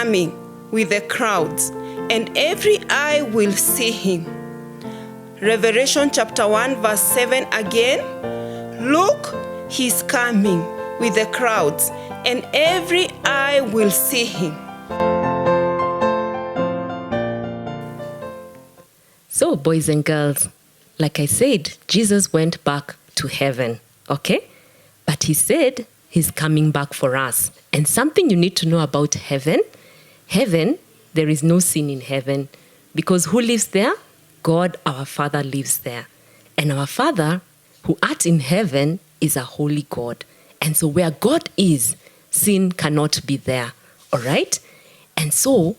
coming with the crowds, and every eye will see him. Revelation chapter 1 verse 7 again. Look, he's coming with the crowds, and every eye will see him. So, boys and girls, like I said, Jesus went back to heaven, okay? But he said he's coming back for us. And something you need to know about heaven, there is no sin in heaven. Because who lives there? God, our Father, lives there. And our Father, who art in heaven, is a holy God. And so where God is, sin cannot be there, all right? And so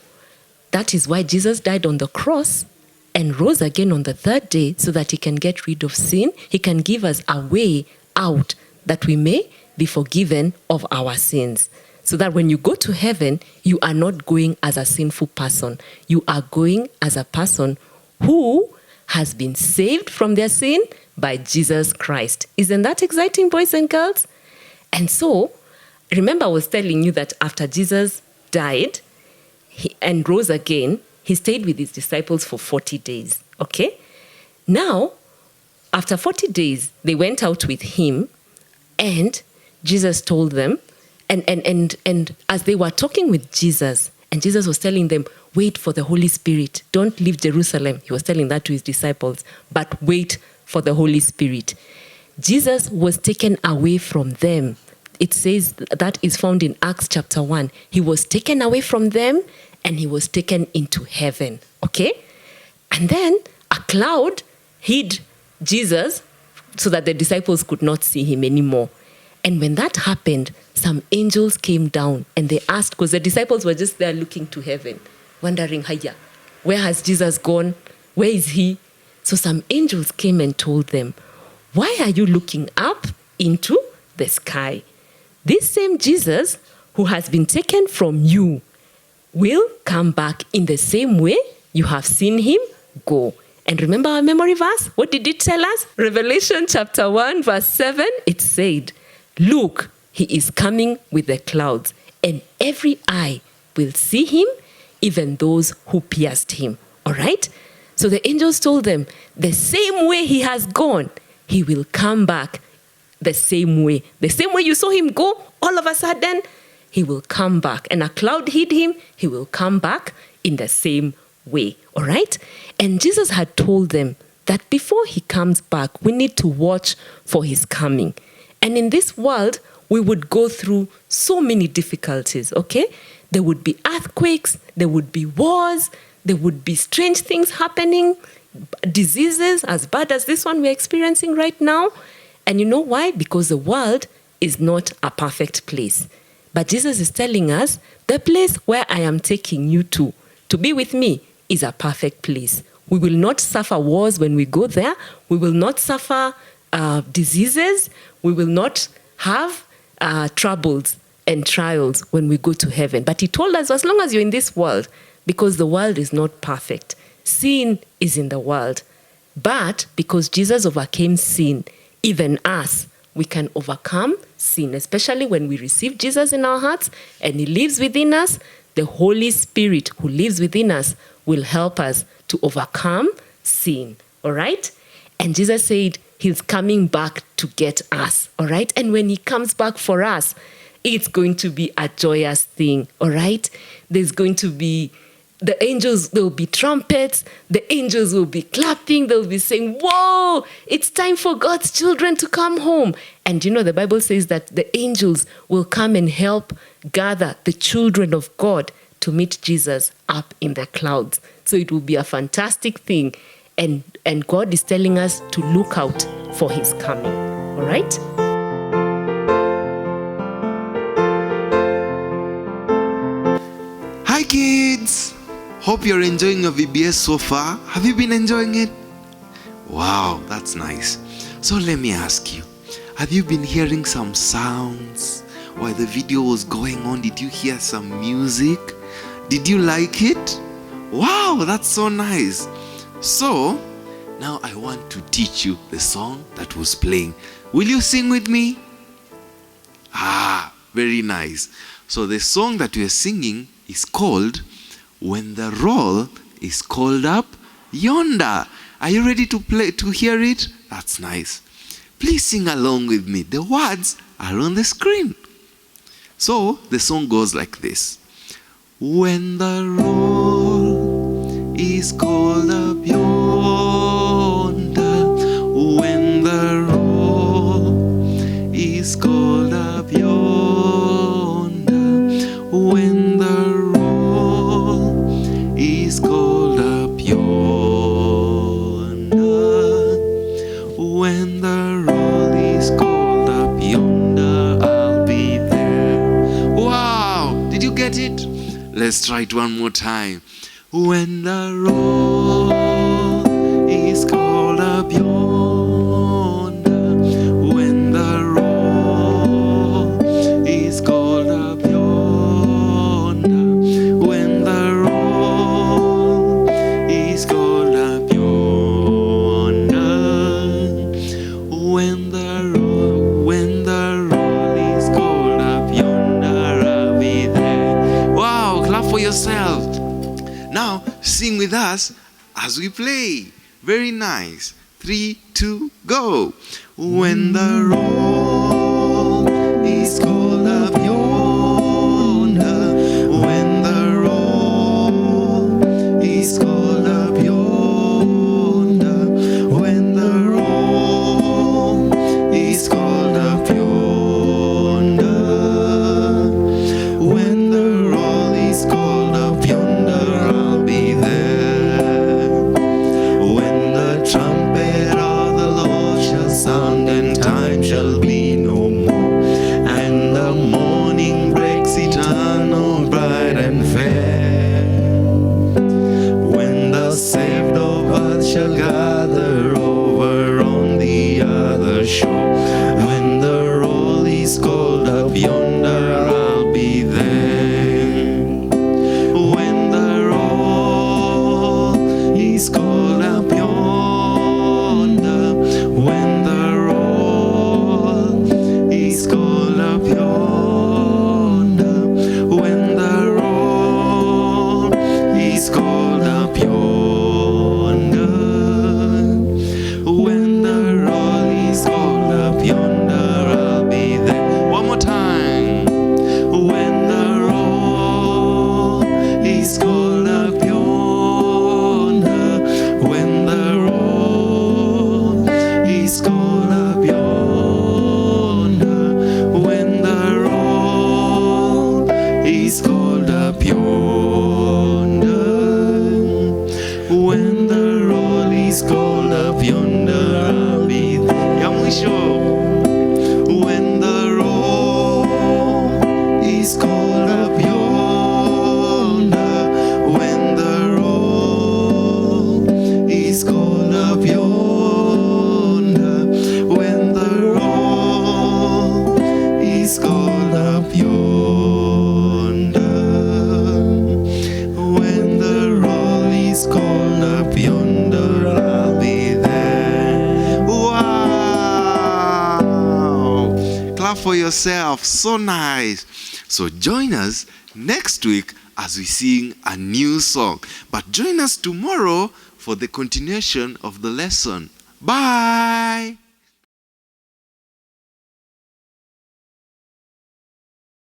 that is why Jesus died on the cross and rose again on the third day, so that he can get rid of sin. He can give us a way out that we may be forgiven of our sins. So that when you go to heaven, you are not going as a sinful person. You are going as a person who has been saved from their sin by Jesus Christ. Isn't that exciting, boys and girls? And so, remember I was telling you that after Jesus died and rose again, he stayed with his disciples for 40 days, okay? Now, after 40 days, they went out with him, and Jesus told them, and as they were talking with Jesus, and Jesus was telling them, wait for the Holy Spirit. Don't leave Jerusalem. He was telling that to his disciples, but wait for the Holy Spirit. Jesus was taken away from them. It says that is found in Acts chapter 1. He was taken away from them, and he was taken into heaven, okay? And then a cloud hid Jesus so that the disciples could not see him anymore. And when that happened, some angels came down and they asked, because the disciples were just there looking to heaven, wondering, Hiya, where has Jesus gone? Where is he? So some angels came and told them, why are you looking up into the sky? This same Jesus who has been taken from you will come back in the same way you have seen him go. And remember our memory verse? What did it tell us? Revelation chapter 1 verse 7, it said, look, he is coming with the clouds, and every eye will see him, even those who pierced him. All right? So the angels told them, the same way he has gone, he will come back the same way. The same way you saw him go, all of a sudden, he will come back. And a cloud hid him, he will come back in the same way. All right? And Jesus had told them that before he comes back, we need to watch for his coming. And in this world, we would go through so many difficulties, okay? There would be earthquakes, there would be wars, there would be strange things happening, diseases as bad as this one we're experiencing right now. And you know why? Because the world is not a perfect place. But Jesus is telling us, the place where I am taking you to be with me, is a perfect place. We will not suffer wars when we go there. We will not suffer diseases. We will not have troubles and trials when we go to heaven. But he told us, as long as you're in this world, because the world is not perfect, sin is in the world. But because Jesus overcame sin, even us, we can overcome sin, especially when we receive Jesus in our hearts and he lives within us. The Holy Spirit who lives within us will help us to overcome sin, all right? And Jesus said he's coming back to get us, all right? And when he comes back for us, it's going to be a joyous thing, all right? There's going to be the angels, there will be trumpets, the angels will be clapping, they'll be saying, whoa, it's time for God's children to come home. And you know, the Bible says that the angels will come and help gather the children of God to meet Jesus up in the clouds. So it will be a fantastic thing. And God is telling us to look out for his coming. All right? Hi kids! Hope you're enjoying your VBS so far. Have you been enjoying it? Wow, that's nice. So let me ask you, have you been hearing some sounds while the video was going on? Did you hear some music? Did you like it? Wow, that's so nice. So, now I want to teach you the song that was playing. Will you sing with me? Ah, very nice. So the song that we are singing is called When the Roll is Called Up Yonder. Are you ready to hear it? That's nice. Please sing along with me. The words are on the screen. So the song goes like this. When the roll is called up yonder, when the roll is called up yonder, when the roll is called up yonder, when the roll is called up yonder, I'll be there. Wow! Did you get it? Let's try it one more time. When the roll is called up yonder, when the roll is called up yonder, when the roll is called up yonder, when the roll is called up yonder, I'll be there. Wow, clap for yourself. Now sing with us as we play. Very nice. 3, 2, go. When the roll is called up yonder, when the roll is called up yonder, when the roll is called up yonder, when the roll is called up yonder, I'll be there. When the trumpet of the Lord shall sound, and time shall be no more, and the morning breaks eternal, bright and fair. When the saved of earth shall gather over on the other shore, when the roll is called up yonder, I'll be there. When the roll is called up yonder, when the roll is called up yonder, when the roll is called up yonder, when the roll is called up yonder, I'll be there. One more time. When the roll is called up yonder, when the roll is called up yonder, when the roll is called up yonder, when the roll is called up yonder, I'll be there. Ya mwisho. When the roll is called up yonder, when the roll is called up yonder, when the roll is called up yonder, when the roll is called up yonder, I'll be there. Wow! Clap for yourself. So nice. So join us next week as we sing a new song. But join us tomorrow for the continuation of the lesson. Bye!